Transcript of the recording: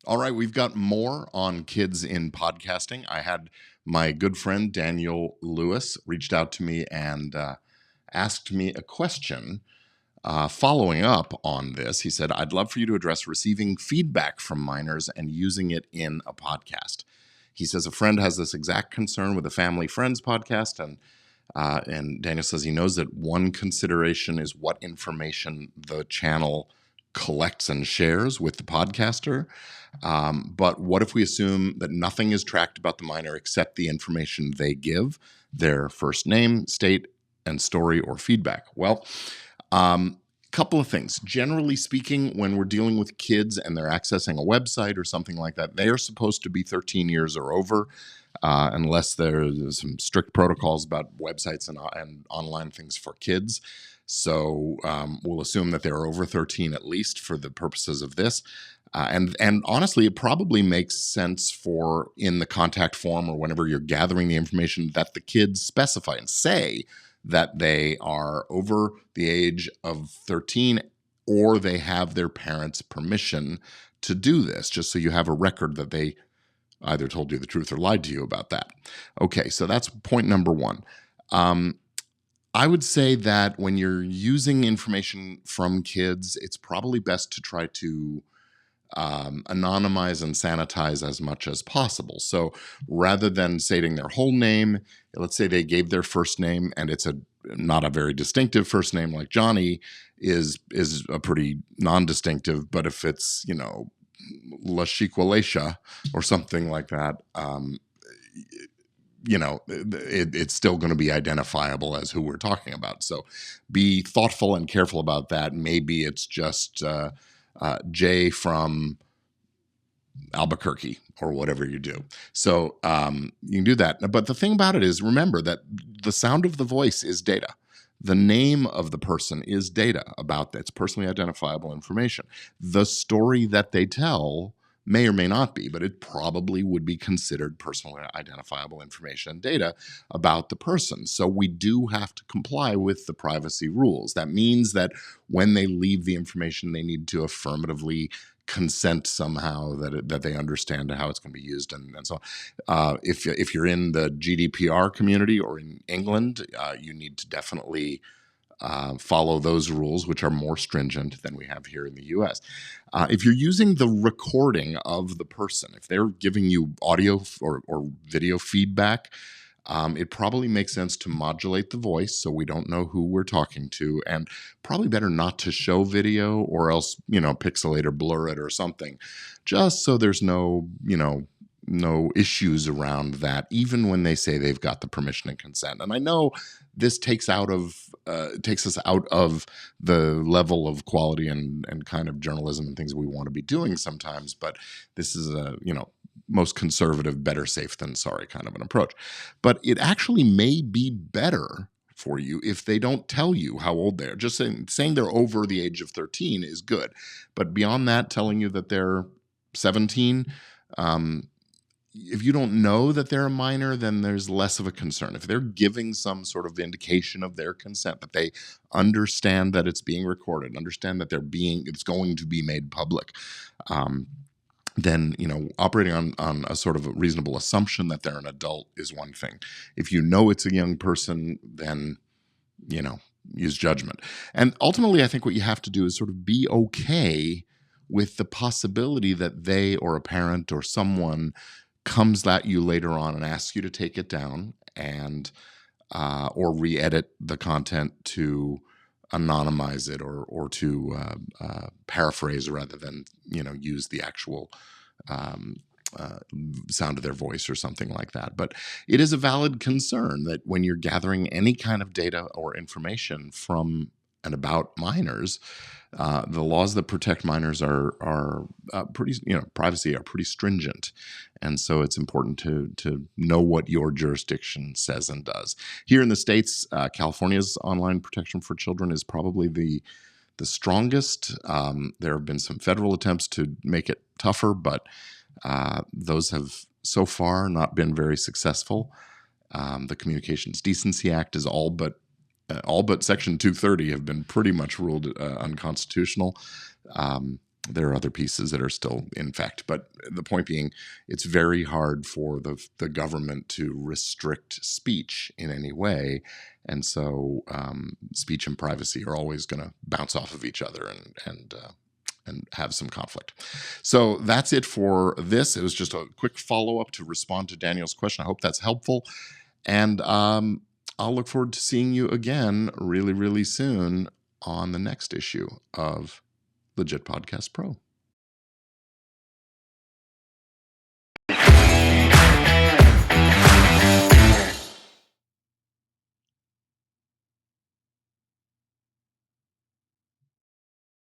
All right, we've got more on kids in podcasting. I had my good friend Daniel Lewis reached out to me and asked me a question following up on this. He said, I'd love for you to address receiving feedback from minors and using it in a podcast. He says a friend has this exact concern with a family friends podcast, and Daniel says he knows that one consideration is what information the channel collects and shares with the podcaster. But what if we assume that nothing is tracked about the minor except the information they give, their first name, state, and story or feedback? Well, couple of things. Generally speaking, when we're dealing with kids and they're accessing a website or something like that, they are supposed to be 13 years or over, unless there's some strict protocols about websites and online things for kids. So we'll assume that they're over 13 at least for the purposes of this. And honestly, it probably makes sense for in the contact form or whenever you're gathering the information that the kids specify and say that they are over the age of 13 or they have their parents' permission to do this, just so you have a record that they either told you the truth or lied to you about that. Okay, so that's point number one. I would say that when you're using information from kids, it's probably best to try to anonymize and sanitize as much as possible. So rather than stating their whole name, let's say they gave their first name and it's not a very distinctive first name like Johnny is a pretty non-distinctive, but if it's, LaShiqualesha or something like that, it's still going to be identifiable as who we're talking about. So be thoughtful and careful about that. Maybe it's just Jay from Albuquerque or whatever you do. So you can do that. But the thing about it is, remember that the sound of the voice is data. The name of the person is data about that's personally identifiable information. The story that they tell may or may not be, but it probably would be considered personally identifiable information and data about the person. So we do have to comply with the privacy rules. That means that when they leave the information, they need to affirmatively consent somehow that they understand how it's going to be used and so on. If you're in the GDPR community or in England, you need to definitely follow those rules, which are more stringent than we have here in the US. If you're using the recording of the person, if they're giving you audio or video feedback, it probably makes sense to modulate the voice so we don't know who we're talking to, and probably better not to show video or else, pixelate or blur it or something, just so there's no issues around that, even when they say they've got the permission and consent. And I know this takes us out of the level of quality and kind of journalism and things we want to be doing sometimes, but this is most conservative, better safe than sorry kind of an approach. But it actually may be better for you if they don't tell you how old they are. Just saying they're over the age of 13 is good. But beyond that, telling you that they're 17, if you don't know that they're a minor, then there's less of a concern. If they're giving some sort of indication of their consent, that they understand that it's being recorded, understand that it's going to be made public, then operating on a sort of a reasonable assumption that they're an adult is one thing. If you know it's a young person, then use judgment. And ultimately, I think what you have to do is sort of be okay with the possibility that they or a parent or someone comes at you later on and asks you to take it down and or re-edit the content to anonymize it or to paraphrase rather than use the actual sound of their voice or something like that. But it is a valid concern that when you're gathering any kind of data or information from and about minors, the laws that protect minors are pretty, privacy are pretty stringent. And so it's important to know what your jurisdiction says and does. Here in the States, California's online protection for children is probably the strongest. There have been some federal attempts to make it tougher, but those have so far not been very successful. The Communications Decency Act is all but Section 230 have been pretty much ruled unconstitutional. There are other pieces that are still in effect, but the point being, it's very hard for the government to restrict speech in any way, and so speech and privacy are always going to bounce off of each other and have some conflict. So that's it for this. It was just a quick follow-up to respond to Daniel's question. I hope that's helpful, and I'll look forward to seeing you again really, really soon on the next issue of Legit Podcast Pro.